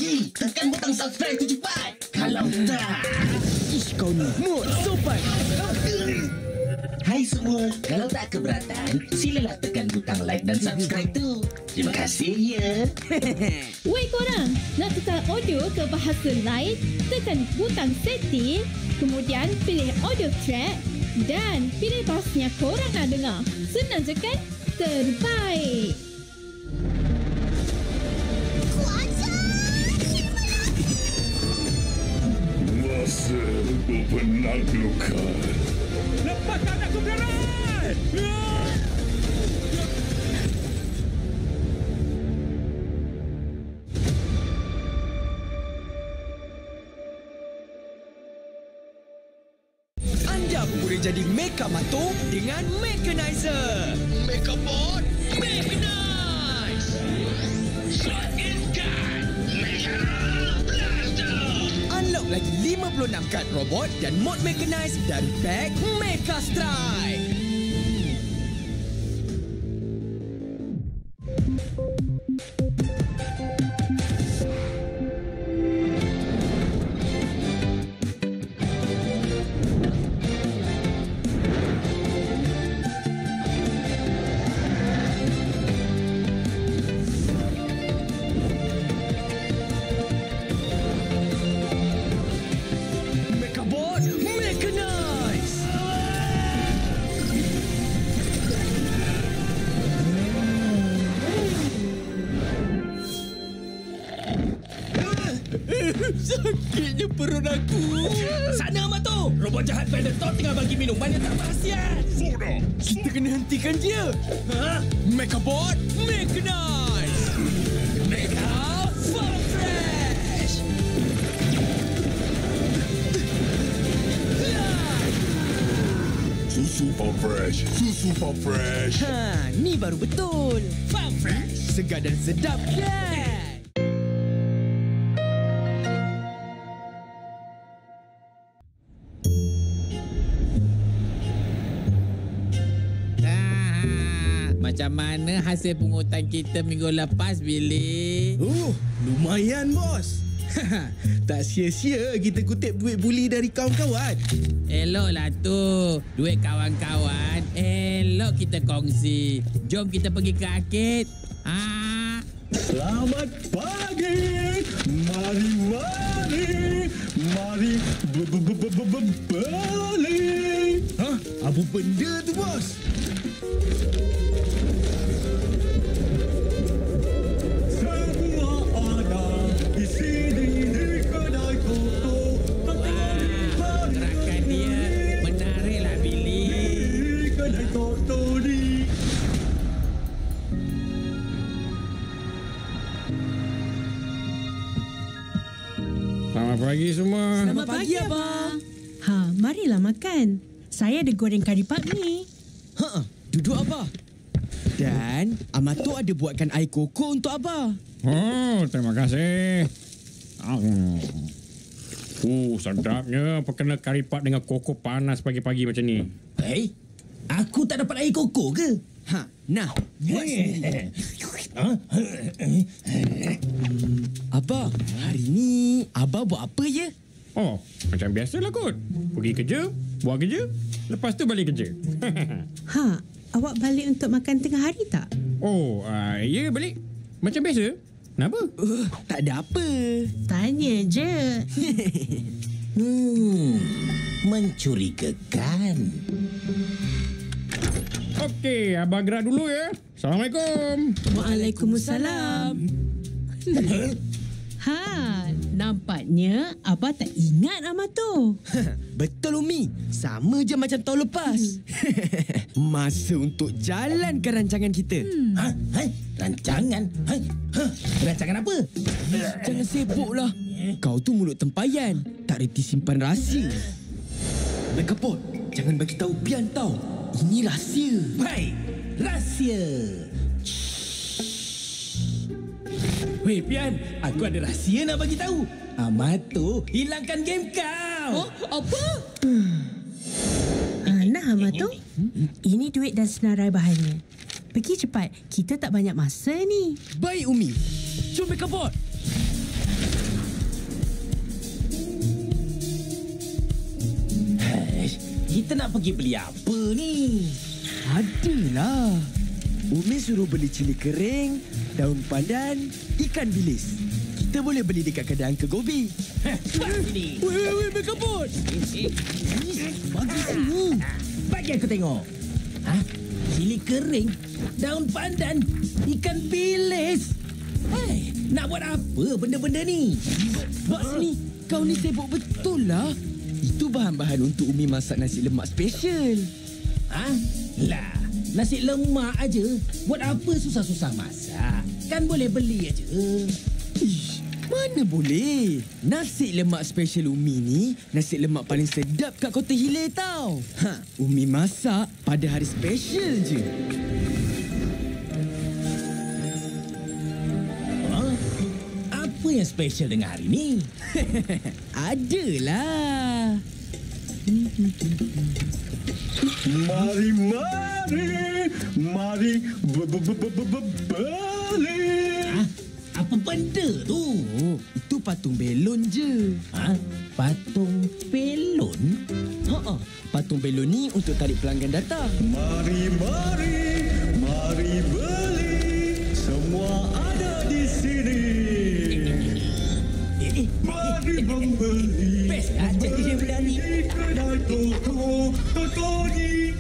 lagi. Tekan butang subscribe tu cepat. Kalau tak... Ish, kau ni mood sopan. Hai semua, kalau tak keberatan, silalah tekan butang like dan subscribe tu. Terima kasih ya. Weh korang, nak tukar audio ke bahasa lain? Tekan butang setting, kemudian pilih audio track dan pilih bahasa yang korang nak dengar. Senang je kan? Terbaik! Masa berpenaklukan. Lepaskan aku berjalan! Anda boleh jadi Mecha Mato dengan Mechanizer. Mecha Bot, Mechanize. Shot is gun, Mecha Blaster. Unlock lagi 56 kad robot dan mod Mechanize dari pack Mecha Strike. Sakitnya perut aku. Sana Mato. Robot jahat Predator tengah bagi minuman yang tak berhasiat. Soda. Kita kena hentikan dia. Ha? Mechabot Mechanize. Mega Farm Fresh. Susu Farm Fresh. Susu Farm Fresh. Ha, ni baru betul. Farm Fresh. Segar dan sedap kan? Macam mana hasil pungutan kita minggu lepas, Billy? Lumayan bos. Tak sia-sia kita kutip duit buli dari kawan-kawan. Eloklah tu. Duit kawan-kawan, elok kita kongsi. Jom kita pergi ke arcade. Selamat pagi. Mari balik. Hah? Apa benda tu bos? Gerakan dia menariklah, Billy. Selamat pagi semua. Selamat pagi, Abang. Ha, marilah makan. Saya ada goreng kari pak mi. Duduk Abah. Dan Amato ada buatkan air koko untuk Abah. Oh, terima kasih. Sedapnya perkena kari pak dengan koko panas pagi-pagi macam ni. Hei, aku tak dapat air koko ke? Nah, buat sendiri. Abah, hari ni Abah buat apa je? Oh, macam biasalah kot. Pergi kerja, buat kerja, lepas tu balik kerja. Awak balik untuk makan tengah hari tak? Ya balik. Macam biasa. Kenapa? Tak ada apa. Tanya je. Mencurigakan. Okey, Abah gerak dulu ya. Assalamualaikum. Waalaikumsalam. Nampaknya Abah tak ingat Amato. Betul Umi. Sama je macam tahun lepas. Masa untuk jalan ke rancangan kita. Rancangan? Rancangan apa? Jangan sibuklah. Kau tu mulut tempayan. Tak reti simpan rahsia. Mechapod, jangan bagi tahu Pian tau. Ini rahsia. Baik, rahsia. Weh Pian, aku ada rahsia nak bagi tahu. Amato hilangkan game kau. Apa? Nah Amato, ini duit dan senarai bahannya. Pergi cepat, kita tak banyak masa ni. Baik Umi. Jom Mechapod. Kita nak pergi beli apa ni? Adalah. Umi suruh beli cili kering, daun pandan, ikan bilis. Kita boleh beli dekat kedai Uncle Gobi. Ini. Weh, Megapod. Bagi sini. Bagi aku tengok. Cili kering, daun pandan, ikan bilis. Nak buat apa benda-benda ni? Buat sini. Kau ni sibuk betul lah. Itu bahan-bahan untuk Umi masak nasi lemak special. Lah, nasi lemak aja. Buat apa susah-susah masak? Kan boleh beli aja. Ish, mana boleh? Nasi lemak special Umi ni nasi lemak paling sedap kat Kota Hilir tau. Umi masak pada hari special je. Apa yang special dengan hari ni? Adalah. Mari balik. Apa benda tu? Oh, itu patung belon je. Patung belon? Patung belon ni untuk tarik pelanggan datang. Mari beli. Semua ada di sini. Mari membeli. Best aja dia berani. Di kedai toko ni.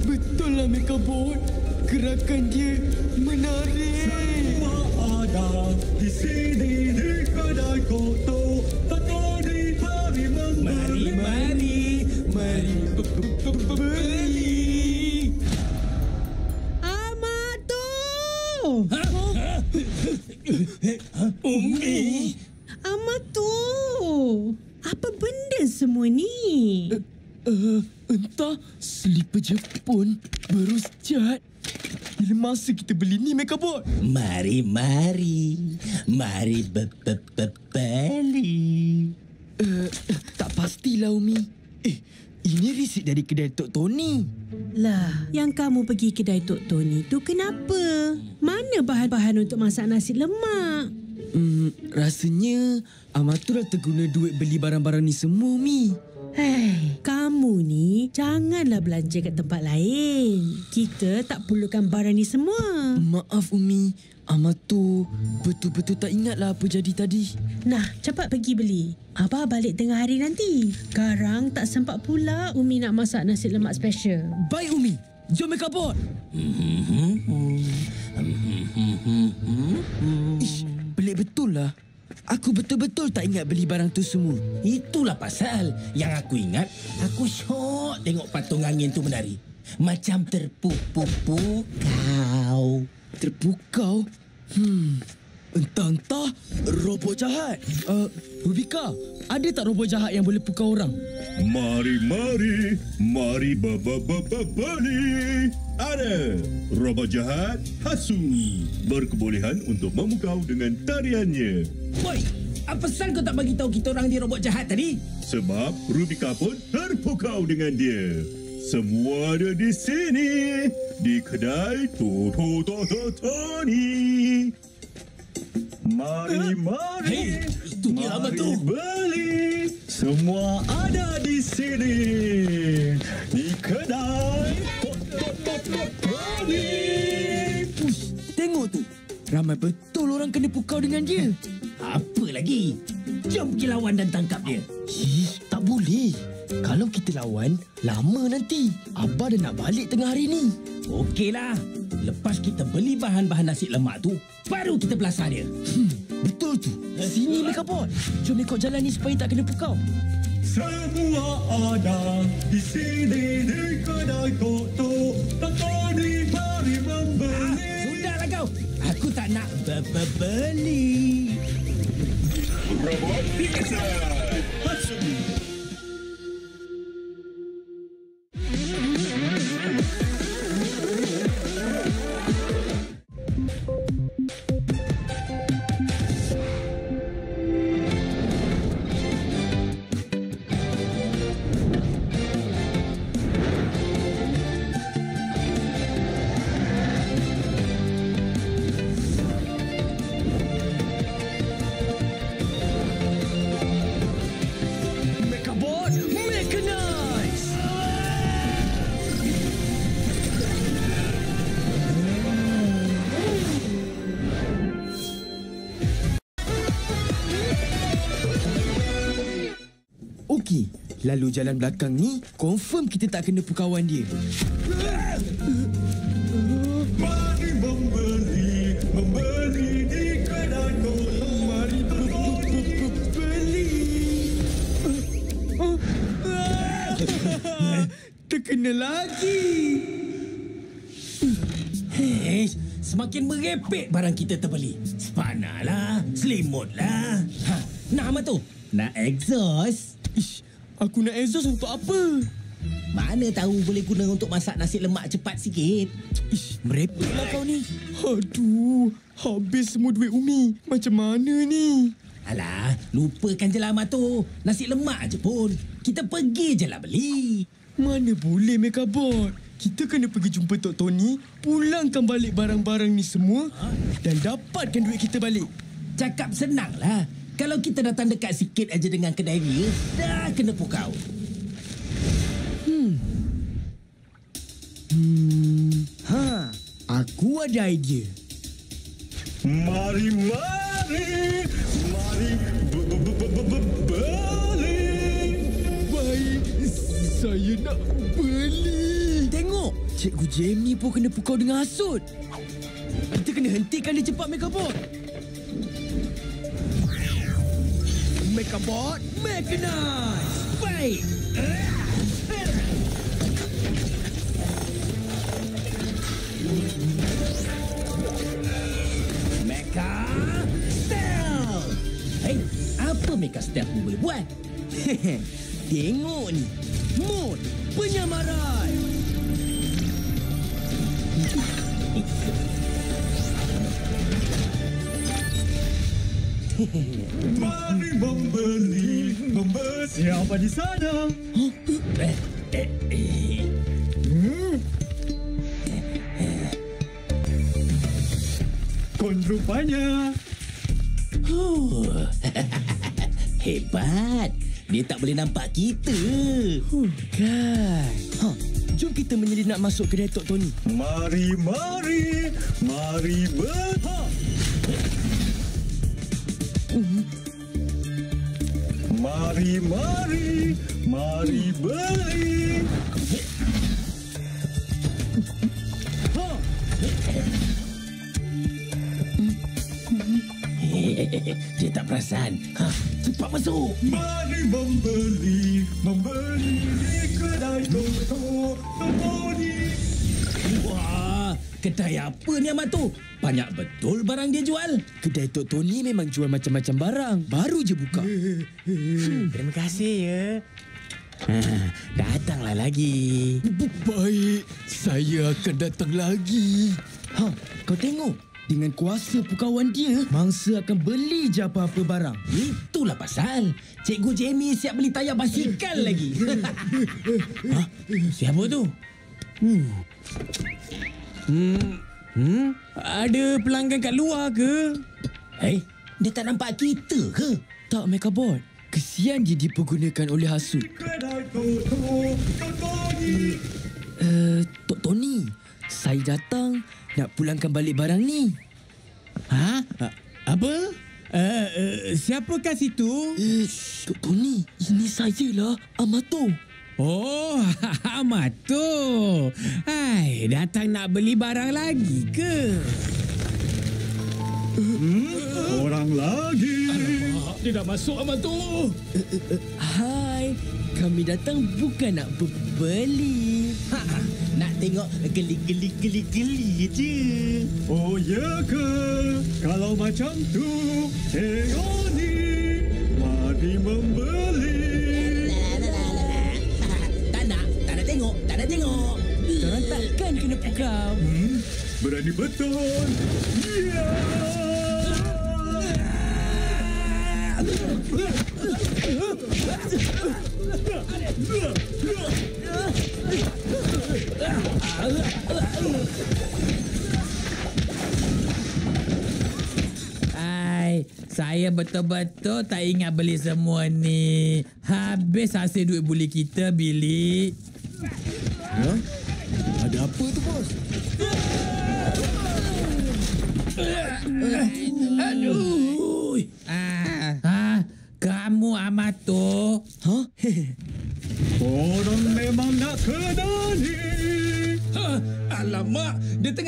Betul lah Megapod. Gerakan dia menarik. Semua ada di sini di kedai toko ni. Mari membeli. Mari beli. Amatu! Umi. Amatu! Apa benda semua ni? Entah, selipar Jepun berus cat. Bila masa kita beli ni Megapod? Mari beli. Tak pastilah Umi. Ini resit dari kedai Tok Tony. Lah, yang kamu pergi kedai Tok Tony tu kenapa? Mana bahan-bahan untuk masak nasi lemak? Rasanya Amatu dah terguna duit beli barang-barang ni semua Umi. Hei, kamu ni janganlah belanja kat tempat lain. Kita tak perlukan barang ni semua. Maaf Umi, Amatu betul-betul tak ingatlah apa jadi tadi. Nah, cepat pergi beli. Abah balik tengah hari nanti. Sekarang tak sempat pula Umi nak masak nasi lemak special. Baik Umi, jom Megapod. Ish, pelik betul lah. Aku betul-betul tak ingat beli barang tu semua. Itulah pasal yang aku ingat. Aku syok tengok patung angin tu menari. Macam terpukau. Terpukau? Entah-entah robot jahat. Rubika, ada tak robot jahat yang boleh pukau orang? Mari beli. Ada robot jahat Hasu berkebolehan untuk memukau dengan tariannya. Boy, apa pasal kau tak bagi tahu kita orang dia robot jahat tadi? Sebab Rubika pun terpukau dengan dia. Semua ada di sini di kedai Tony. Mari Hey, itu dia apa tu? beli. Semua ada di sini di kedai Tony. Tengok tu, ramai betul orang kena pukau dengan dia. Apa lagi? Jom pergi lawan dan tangkap dia. Tak boleh. Kalau kita lawan, lama nanti. Abah dah nak balik tengah hari ni. Okeylah. Lepas kita beli bahan-bahan nasi lemak tu, baru kita belasah dia. Betul tu. Sini Megapod. Jom ikut jalan ni supaya tak kena pukau. Semua ada di sini di kedai Tony. Mari membeli. Sudahlah kau. Aku tak nak beli. Robot Pikachu. Hasu. lagi. Lalu jalan belakang ni, confirm kita tak kena pukawan dia. Mari membeli di kedai kosong. Mari Beli. Terkena lagi. Hei, semakin merepek barang kita terbeli. Spana lah, selimut lah. Ha, nak apa tu? Nak exhaust? Ish, aku nak exhaust untuk apa? Mana tahu boleh guna untuk masak nasi lemak cepat sikit. Ish, merepeklah kau ni. Aduh, habis semua duit Umi. Macam mana ni? Alah, lupakan je lah Mak tu. Nasi lemak je pun. Kita pergi je lah beli. Mana boleh Megabot. Kita kena pergi jumpa Tok Tony, pulangkan balik barang-barang ni semua dan dapatkan duit kita balik. Cakap senang lah. Kalau kita datang dekat sikit aja dengan kedai dia, dah kena pukau. Aku ada idea. Mari beli. Baik, saya nak beli. Tengok, Cikgu Jamie pun kena pukau dengan hasut. Kita kena hentikan dia cepat, Megabot. Megabot, mechanize. Baik. Mecha Stealth. Hei, apa Mecha Stealth ni boleh buat? Tengok ni. Mod penyamaran. Mari membeli. Siapa di sana? Kon rupanya. Hebat. Dia tak boleh nampak kita. Kan. Jom kita menyelinap masuk kedai Tok Tony. Mari beli. Dia tak perasan. Cepat masuk. Mari membeli di kedai Tok Tony. Wah, kedai apa ni Ahmad tu? Banyak betul barang dia jual. Kedai Tok Tony memang jual macam-macam barang. Baru je buka. Terima kasih ya. Datanglah lagi. Baik, saya akan datang lagi. Kau tengok. Dengan kuasa pukawan dia, mangsa akan beli je apa-apa barang. Itulah pasal. Cikgu Jamie siap beli tayar basikal lagi. Siapa tu? Ada pelanggan kat luar ke? Hei, dia tak nampak kita ke? Tak, Megabot. Kesian je dipergunakan oleh hasut. Kedai Tok Tony. Tok Tony, saya datang nak pulangkan balik barang ni. Apa? Siapakah situ? Tok Tony, ini saya lah, Amato. Oh, Amato. Hai, datang nak beli barang lagi ke? Orang lagi. Dia dah masuk Amato. Hai, kami datang bukan nak beli. Nak tengok geli je. Oh ya ke? Kalau macam tu, tengok ni. Mari membeli. Tak nak tengok. Korang takkan kena pukau. Berani betul. Ya. Saya betul-betul tak ingat beli semua ni. Habis hasil duit buli kita, Billy. Ada apa tu, bos? Aduh. Kamu Amato.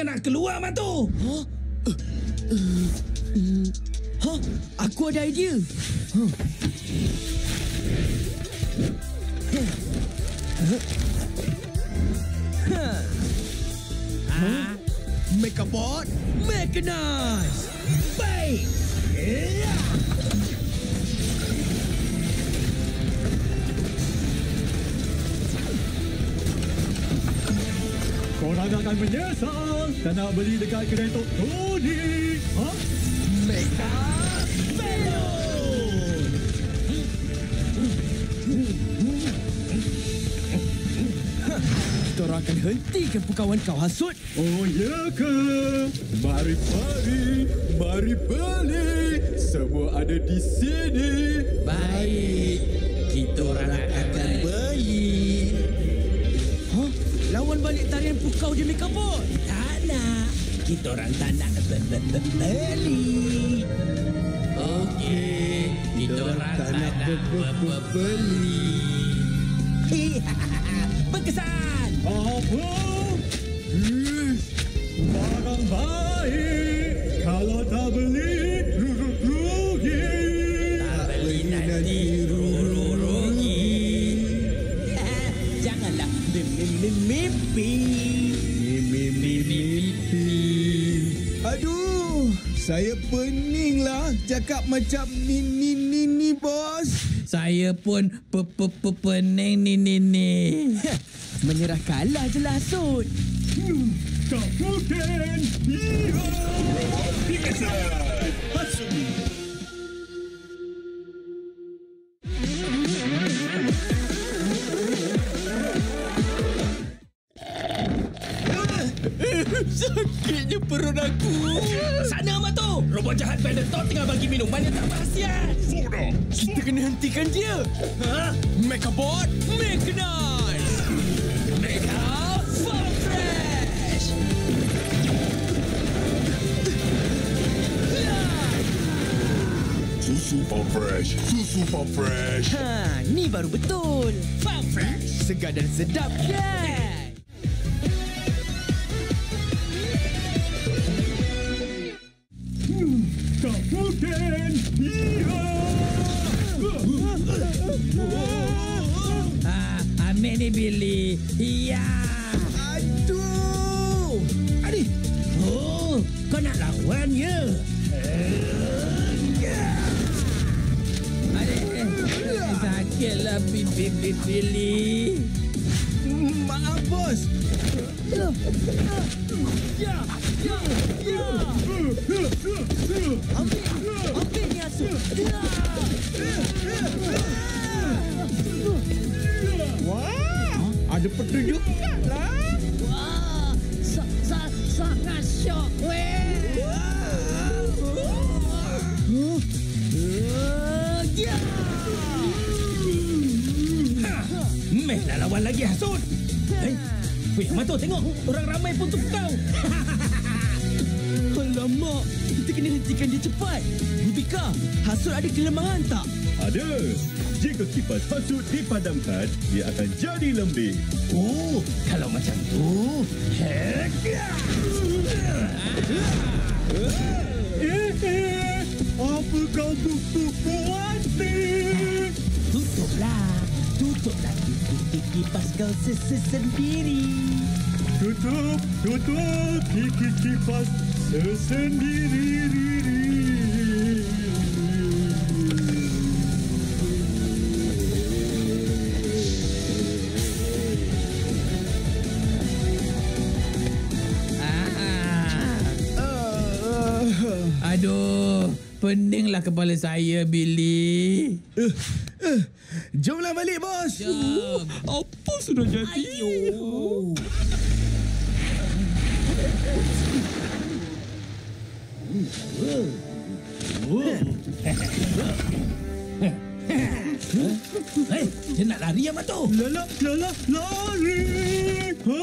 jangan nak keluar, Mak Tu. Aku ada idea. Megabot, mechanize. Baik. Korang akan menyesal tak nak beli dekat kedai Tok Tony. Ha? Mega Balloon. Kita orang akan hentikan pukawan kau, hasut. Oh ya ke? Mari beli. Semua ada di sini. Baik. Kita orang akan beli. Lawan balik tarian pukau je, Megabot. Tak nak. Kita orang tak nak beli. Okey. Kita orang tak nak beli. Berkesan. Apa? Barang baik. Kalau tak beli, rugi. Tak beli nanti rugi. Janganlah mimpi. Aduh, saya pening lah cakap macam ni bos. Saya pun pening ni. Menyerah kalah je lah, hasut. Tak mungkin. Iya. Biasa. Hasut. Sakitnya perut aku. Sana, Mak Tu. Robot jahat Predator tengah bagi minuman yang tak berhasiat. Kita kena hentikan dia. Megabot, mechanize. Mega Farm Fresh. Susu Farm Fresh. Ni baru betul. Farm Fresh. Segar dan sedap kan? Tak mungkin. Iya. Ambil ni, Billy. Ya. Aduh. Adik. Oh, kau nak lawan ya? Sakitlah Billy. Maaf bos. Ambil ni, hasut. Wah, ada petunjuk lah. Wah, sangat syok weh. Meh nak lawan lagi, hasut. Weh, Mak Tu, tengok. Orang ramai pun tukau. Alamak, kita kena hentikan dia cepat. Rubika, hasut ada kelemahan tak? Ada. Jika kipas hasut dipadamkan, dia akan jadi lembik. Oh, kalau macam tu. Apa kau buat ni? Tutuplah kipas kau sendiri. Tutup kipas sendiri. Aduh, peninglah kepala saya, Billy. Jomlah balik bos. Jom. Apa sudah jadi? Ayuh. Dia nak lari, Mak Tu. Lari. Ha?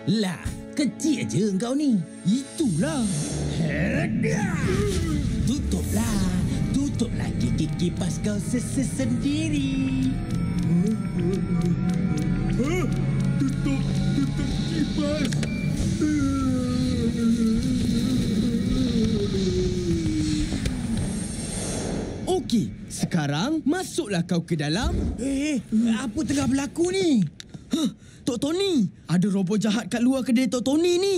Lah, kecil je engkau ni. Itulah. Tutuplah kipas kau sendiri. Tutup kipas. Okey, sekarang masuklah kau ke dalam. Apa tengah berlaku ni? Tok Tony, ada robot jahat kat luar kedai Tok Tony ni.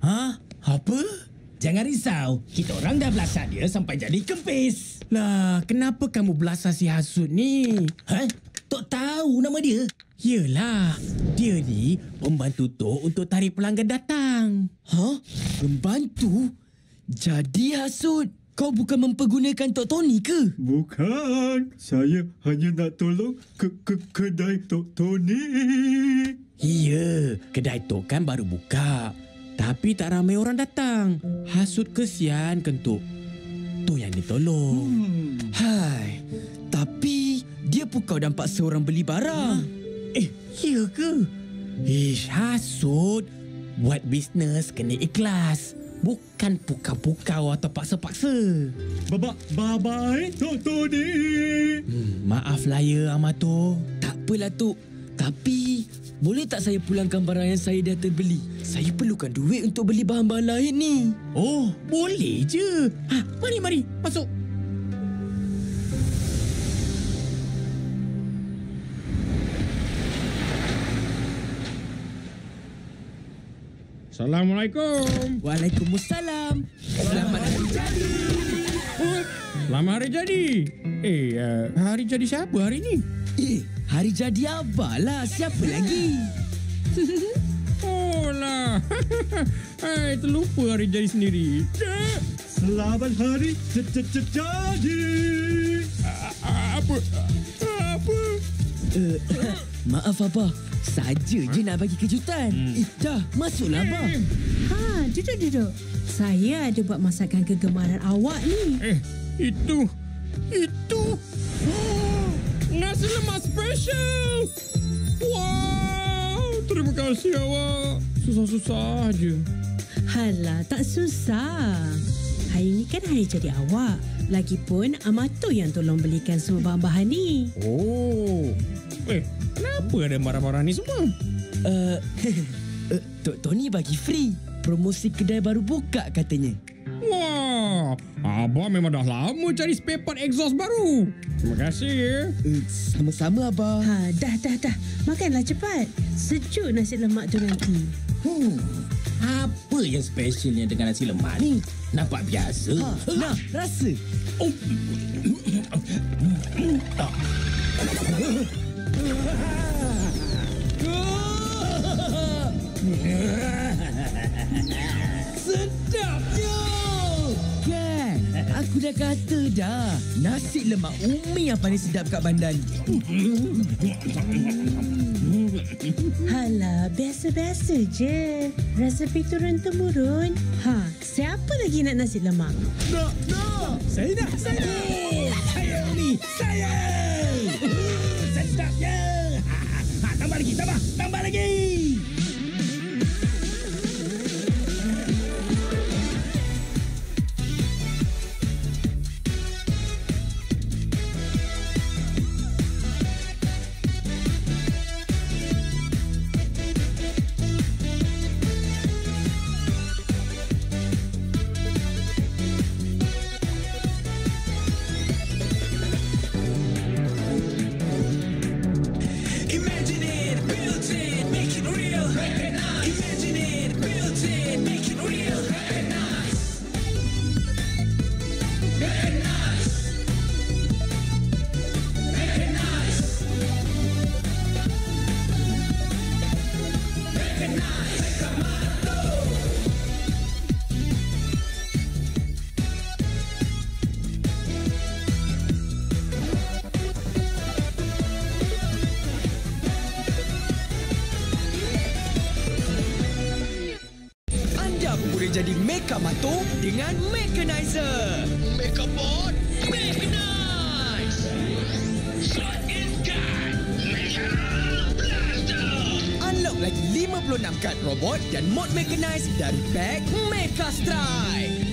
Ha? Apa? Jangan risau. Kita orang dah belasah dia sampai jadi kempis. Lah, kenapa kamu belasah si hasut ni? Tok tahu nama dia? Yelah, dia ni pembantu Tok untuk tarik pelanggan datang. Membantu? Jadi hasut, kau bukan mempergunakan Tok Tony ke? Bukan. Saya hanya nak tolong kedai Tok Tony. Ya, kedai Tok kan baru buka. Tapi tak ramai orang datang. Hasut kesian kentuk. Tu yang ditolong. Hai, tapi dia pukau dan paksa orang beli barang. Ya ke? Hasut. Buat bisnes kena ikhlas. Bukan pukau-pukau atau paksa-paksa. Bye-bye, Tok Tony. Maaflah ya, Amato. Tak apalah, Tok. Tapi, boleh tak saya pulangkan barang yang saya dah terbeli? Saya perlukan duit untuk beli bahan-bahan lain ni. Oh, boleh je. Mari, masuk. Assalamualaikum. Waalaikumsalam. Selamat hari jadi. Selamat hari jadi. Hari jadi siapa hari ni? Hari jadi Abah lah. Siapa lagi? Oh lah. Terlupa hari jadi sendiri. Selamat hari jadi. Apa? Maaf Abah. Saja je nak bagi kejutan. Dah, masuklah Abah. Duduk. Saya ada buat masakan kegemaran awak ni. Itu. Nasi lemak special. Wow, terima kasih awak. Susah-susah aja. Halah, tak susah. Hari ni kan hari jadi awak. Lagipun Amato yang tolong belikan semua bahan-bahan ni. Oh. Kenapa ada barang-barang ni semua? Tok Tony bagi free. Promosi kedai baru buka katanya. Wah, Abah memang dah lama cari spare part exhaust baru. Terima kasih ya. Sama-sama Abah. Dah. Makanlah cepat. Sejuk nasi lemak tu nanti. Apa yang specialnya dengan nasi lemak ni? Nampak biasa. Nah, rasa. Sedapnya! Kan, aku dah kata dah. Nasi lemak Umi yang paling sedap kat bandar ni. Halah, biasa-biasa je. Resepi turun-temurun. Siapa lagi nak nasi lemak? Nak. Saya nak. Saya Umi. Saya. Sedapnya. Tambah lagi. Jadi Makeup Mato dengan Mechanizer. Makeup Bot, Mechanize. Shot is gun, Blaster. Unlock lagi 56 kad robot dan mod Mechanize dari pack Mecha Strike.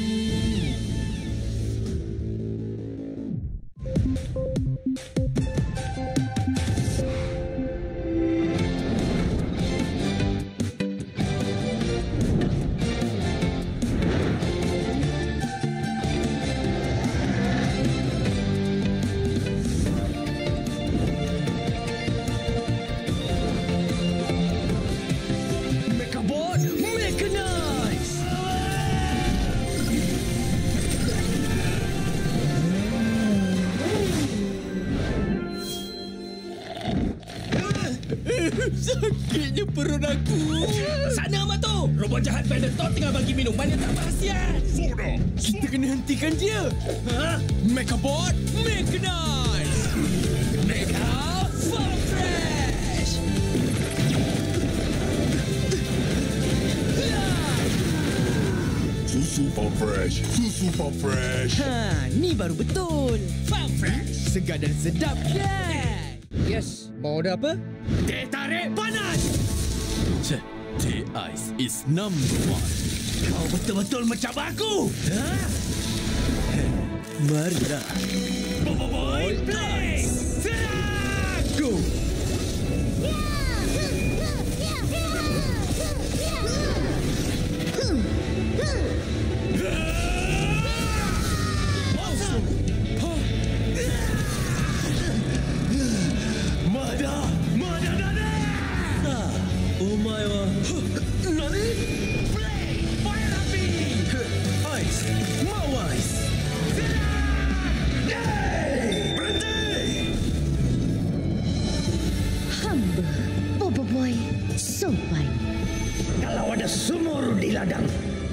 Sakitnya perut aku. Sana Amato. Robot jahat Predator tengah bagi minuman yang tak berkhasiat. Soda. Kita kena hentikan dia. Ha? Mechabot, mechanize. Mecha Farm Fresh. Susu Farm Fresh. Susu Farm Fresh. Ha, ni baru betul. Farm Fresh. Segar dan sedap kan? Yes, mau order apa? Teh tarik panas. Teh Ice is number 1. Kau betul-betul macam aku. Ha? Marilah. Boy play. Serang. Go. Sopan. Kalau ada sumur di ladang,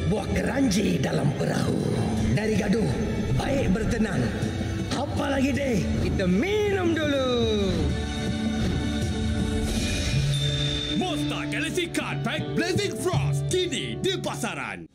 buah keranji dalam perahu. Dari gaduh, baik bertenang. Apa lagi deh? Kita minum dulu. Monster Galaxy Card Pack Blazing Frost kini di pasaran.